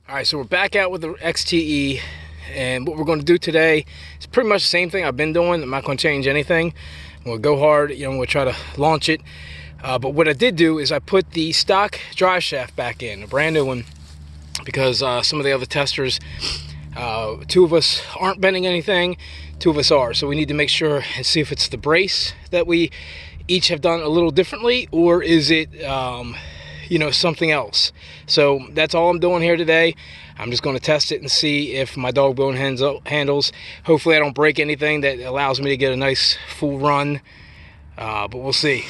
All right, so we're back out with the XTE, and what we're going to do today is pretty much the same thing I've been doing. I'm not going to change anything. I'm going to go hard, we'll try to launch it. But what I did do is I put the stock drive shaft back in, a brand new one, because some of the other testers, two of us aren't bending anything, two of us are. So we need to make sure and see if it's the brace that we each have done a little differently, or is it something else. So that's all I'm doing here today. I'm just going to test it and see if my dog bone handles. Hopefully I don't break anything that allows me to get a nice full run, but we'll see.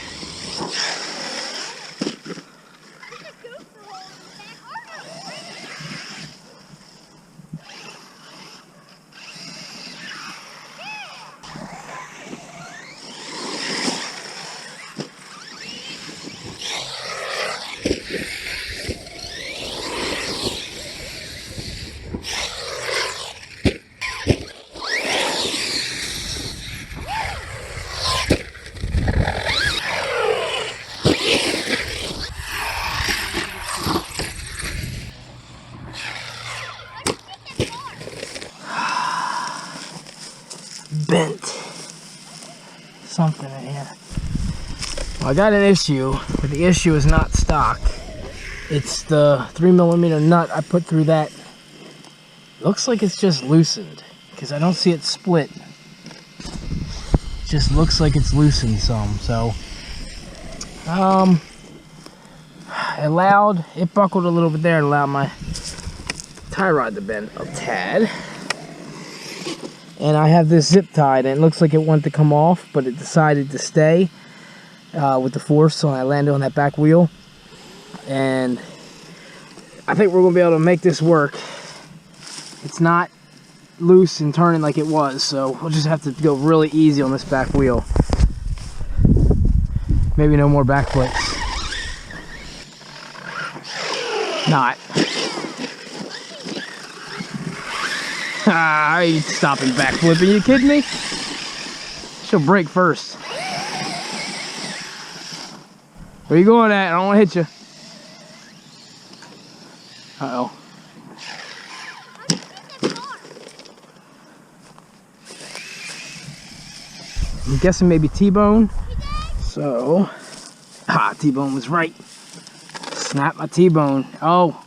Bent something in here. Well, I got an issue, but the issue is not stock. It's the 3mm nut I put through that. Looks like it's just loosened because I don't see it split. It just looks like it's loosened some. So it buckled a little bit there and allowed my tie rod to bend a tad. And I have this zip tied, and it looks like it wanted to come off, but it decided to stay with the force, so I landed on that back wheel. And I think we're going to be able to make this work. It's not loose and turning like it was, so we'll just have to go really easy on this back wheel. Maybe no more back flips. Not. I ain't stopping backflipping. You kidding me? She'll break first. Where you going at? I don't want to hit you. Uh-oh. I'm guessing maybe T-bone. So, T-bone was right. Snap my T-bone. Oh.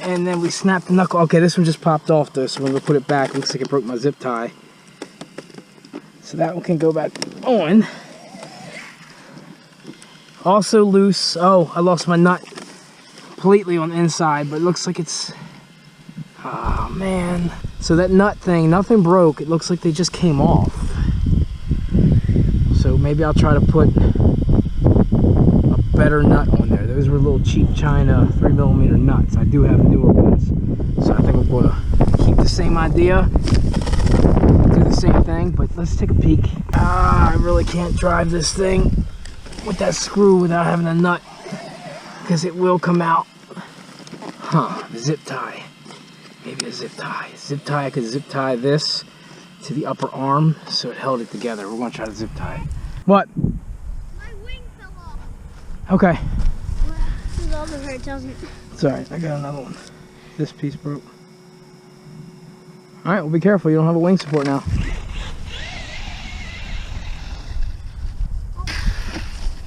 And then we snapped the knuckle. Okay, this one just popped off though, so when we put it back, it looks like it broke my zip tie. So that one can go back on. Also loose. Oh, I lost my nut completely on the inside, but it looks like it's... Oh, man. So that nut thing, nothing broke. It looks like they just came off. So maybe I'll try to put a better nut on there. Those were little cheap China 3mm nuts. I do have newer ones. So I think we're going to keep the same idea, do the same thing, but let's take a peek. I really can't drive this thing with that screw without having a nut, because it will come out. The zip tie. Maybe a zip tie. Zip tie, I could zip tie this to the upper arm so it held it together. We're going to try to zip tie it. What? My wing fell off. Okay. It also hurt, doesn't it? It's alright, I got another one. This piece broke. Alright, well be careful, you don't have a wing support now.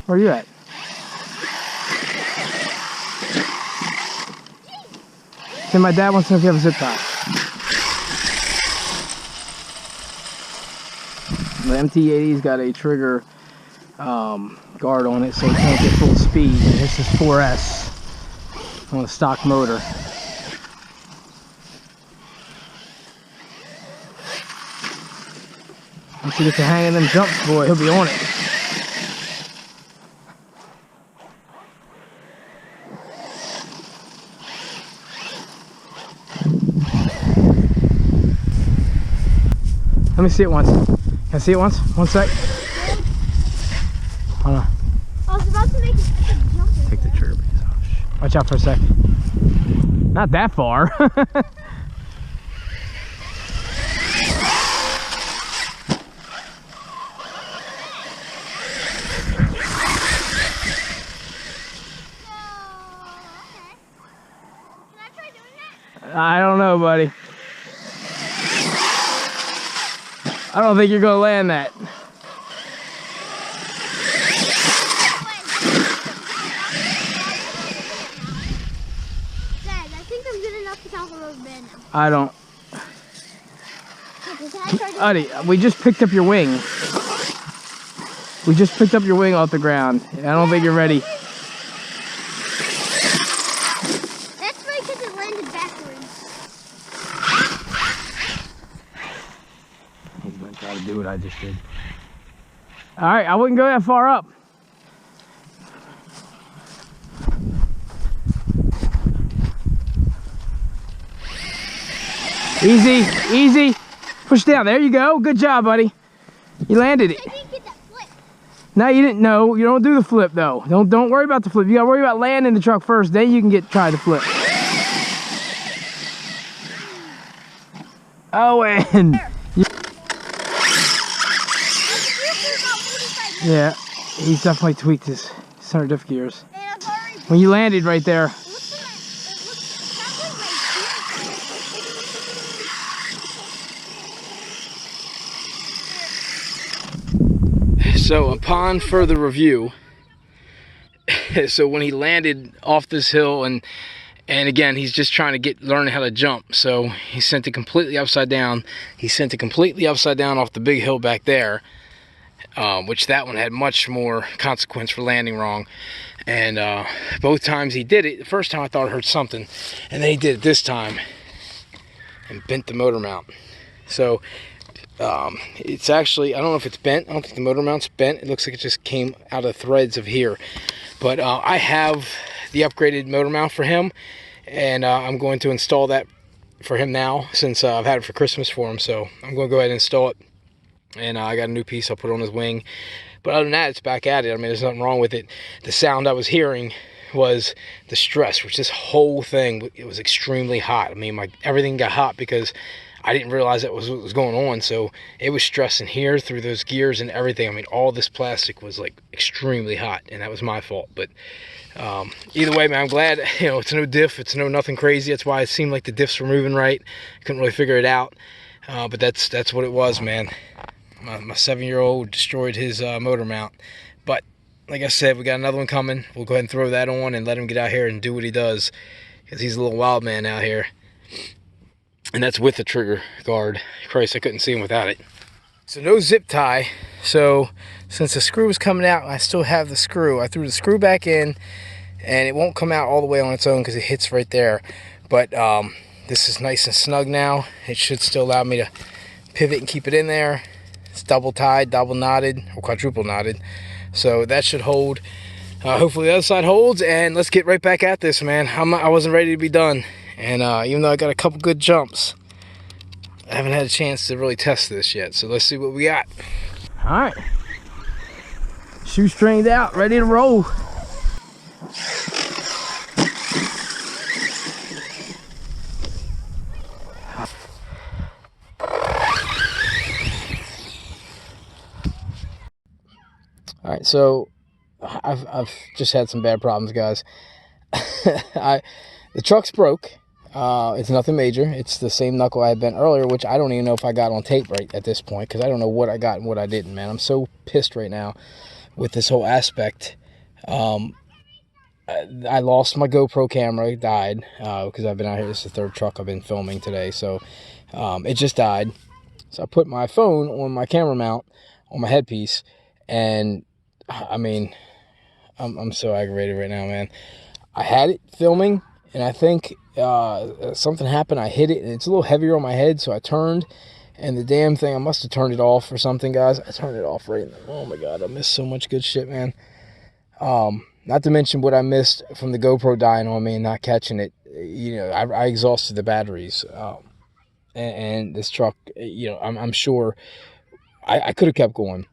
Where are you at? Okay, my dad wants to know if you have a zip tie. The MT8E's got a trigger guard on it, so it can't get full speed. And this is 4S on a stock motor. Once he gets the hang of them jumps, boy, he'll be on it. Let me see it once. Can I see it once? One sec. Hold on. I was about to make a jump. Take the trigger. Watch out for a sec. Not that far. I don't know, buddy. I don't think you're gonna land that. Dad, I think I'm good enough to tackle those bad now. I don't. Okay, Buddy, we just picked up your wing. We just picked up your wing off the ground. I don't think you're ready. that's right, because it landed backwards. He's gonna try to do what I just did. All right, I wouldn't go that far up. Easy, easy. Push down. There you go. Good job, buddy. You landed it. I didn't get that flip. No, you didn't. No, you don't do the flip though. Don't worry about the flip. You gotta worry about landing the truck first. Then you can try the flip. Owen. Yeah, he's definitely tweaked his center diff gears. When you landed right there. So upon further review, so when he landed off this hill, and again, he's just trying to learn how to jump. So he sent it completely upside down. He sent it completely upside down off the big hill back there, which that one had much more consequence for landing wrong. And both times he did it, the first time I thought I heard something, and then he did it this time and bent the motor mount. So it's actually, I don't know if it's bent. I don't think the motor mount's bent. It looks like it just came out of threads of here. But I have the upgraded motor mount for him, and I'm going to install that for him now, since I've had it for Christmas for him. So I'm going to go ahead and install it, and I got a new piece. I'll put it on his wing. But other than that, it's back at it. I mean, there's nothing wrong with it. The sound I was hearing was the stress, which this whole thing, it was extremely hot. I mean, everything got hot because I didn't realize that was what was going on. So it was stressing here through those gears and everything. I mean, all this plastic was like extremely hot, and that was my fault. But either way, man, I'm glad, you know, it's no diff, it's no nothing crazy. That's why it seemed like the diffs were moving right. I couldn't really figure it out. But that's what it was, man. My 7-year-old destroyed his motor mount. But like I said, we got another one coming. We'll go ahead and throw that on and let him get out here and do what he does, because he's a little wild man out here. And that's with the trigger guard. Christ, I couldn't see him without it. So no zip tie. So since the screw was coming out, I still have the screw. I threw the screw back in, and it won't come out all the way on its own because it hits right there. But this is nice and snug now. It should still allow me to pivot and keep it in there. It's double tied, double knotted, or quadruple knotted. So that should hold. Hopefully the other side holds, and let's get right back at this, man. I wasn't ready to be done. And even though I got a couple good jumps, I haven't had a chance to really test this yet. So let's see what we got. All right. Shoe strained out, ready to roll. All right, so I've just had some bad problems, guys. The truck's broke. It's nothing major. It's the same knuckle I had bent earlier, which I don't even know if I got on tape right at this point, because I don't know what I got and what I didn't, man. I'm so pissed right now with this whole aspect. I lost my GoPro camera. It died because I've been out here. This is the third truck I've been filming today, so it just died. So I put my phone on my camera mount on my headpiece, and I mean, I'm so aggravated right now, man. I had it filming, and I think something happened. I hit it, and it's a little heavier on my head, so I turned, and the damn thing, I must have turned it off or something, guys. I turned it off right now. Oh my god, I missed so much good shit, man. Not to mention what I missed from the GoPro dying on me and not catching it. You know, I exhausted the batteries, and this truck, you know, I'm sure I could have kept going.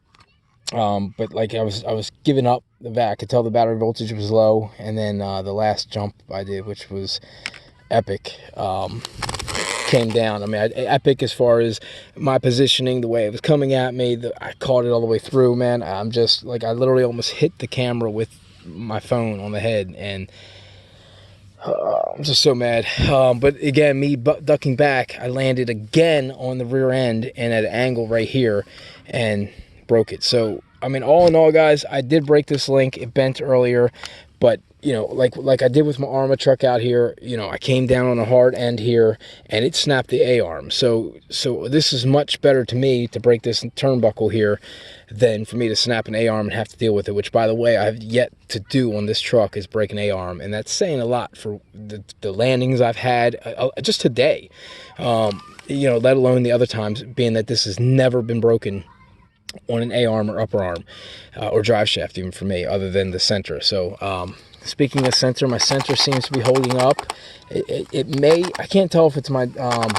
But like I was giving up the back. I could tell the battery voltage was low, and then the last jump I did, which was epic, came down. I mean, epic as far as my positioning, the way it was coming at me. I caught it all the way through, man. I'm just like, I literally almost hit the camera with my phone on the head, and I'm just so mad. But again, me ducking back, I landed again on the rear end and at an angle right here and broke it. So, I mean, all in all, guys, I did break this link. It bent earlier, but you know, like I did with my Arma truck out here, you know, I came down on a hard end here and it snapped the A-arm. So this is much better to me to break this turnbuckle here than for me to snap an A-arm and have to deal with it, which, by the way, I've yet to do on this truck is break an A-arm, and that's saying a lot for the landings I've had just today, you know, let alone the other times, being that this has never been broken on an A-arm or upper arm or drive shaft, even for me, other than the center. So speaking of center, my center seems to be holding up. It may, I can't tell if it's my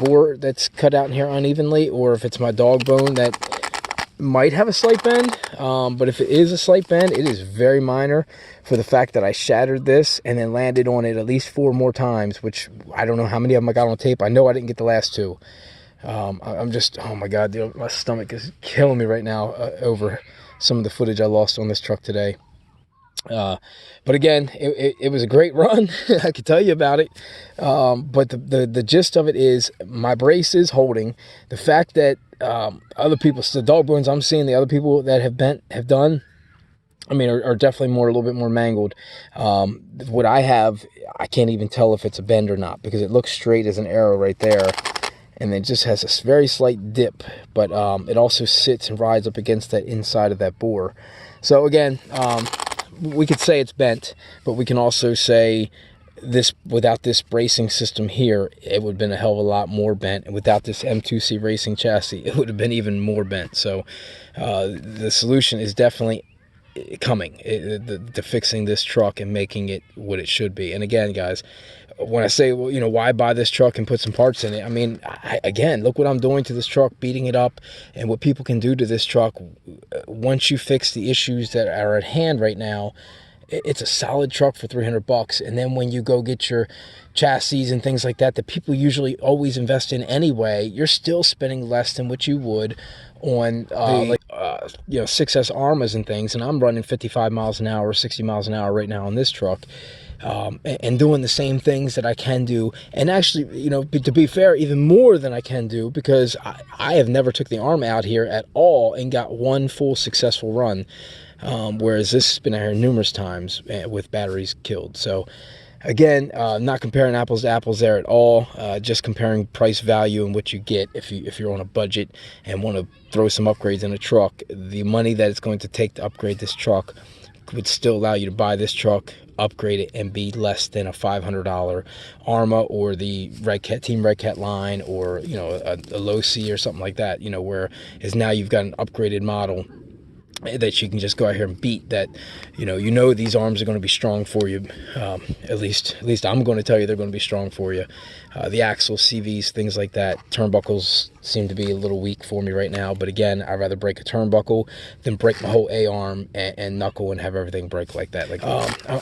bore that's cut out in here unevenly or if it's my dog bone that might have a slight bend, but if it is a slight bend, it is very minor for the fact that I shattered this and then landed on it at least 4 more times, which I don't know how many of them I got on tape. I know I didn't get the last 2. I'm just, oh my God, dude, my stomach is killing me right now over some of the footage I lost on this truck today. But again, it was a great run. I could tell you about it. But the gist of it is my brace is holding. The fact that other people, the dog bones I'm seeing, the other people that have done, I mean, are definitely a little bit more mangled. What I have, I can't even tell if it's a bend or not because it looks straight as an arrow right there. And it just has a very slight dip, but it also sits and rides up against that inside of that bore. So again, we could say it's bent, but we can also say this, without this bracing system here, it would have been a hell of a lot more bent. And without this M2C racing chassis, it would have been even more bent. So the solution is definitely coming to fixing this truck and making it what it should be. And again, guys, when I say, well, you know, why buy this truck and put some parts in it? I mean, again, look what I'm doing to this truck, beating it up, and what people can do to this truck once you fix the issues that are at hand right now. It's a solid truck for $300. And then when you go get your chassis and things like that people usually always invest in anyway, you're still spending less than what you would on you know, 6S Armas and things. And I'm running 55 miles an hour, 60 miles an hour right now on this truck. And doing the same things that I can do, and actually, you know, to be fair, even more than I can do, because I have never took the arm out here at all and got one full successful run, whereas this has been out here numerous times with batteries killed. So again, not comparing apples to apples there at all, just comparing price value and what you get if you're on a budget and want to throw some upgrades in a truck. The money that it's going to take to upgrade this truck would still allow you to buy this truck, upgrade it, and be less than a $500 Arma or the Redcat, Team Redcat line, or, you know, a low C or something like that, you know, where is now you've got an upgraded model that you can just go out here and beat, that you know these arms are going to be strong for you. At least I'm going to tell you they're going to be strong for you. The axle, CVs, things like that. Turnbuckles seem to be a little weak for me right now, but again, I'd rather break a turnbuckle than break my whole A-arm and knuckle and have everything break like that.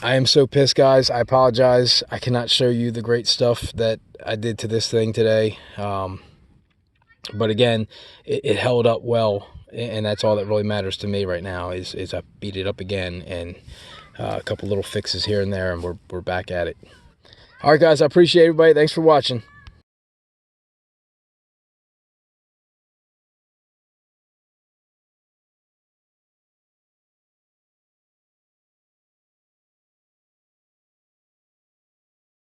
I am so pissed, guys. I apologize. I cannot show you the great stuff that I did to this thing today, but again, it held up well. And that's all that really matters to me right now is I beat it up again, and a couple little fixes here and there, and we're back at it. All right, guys, I appreciate everybody. Thanks for watching.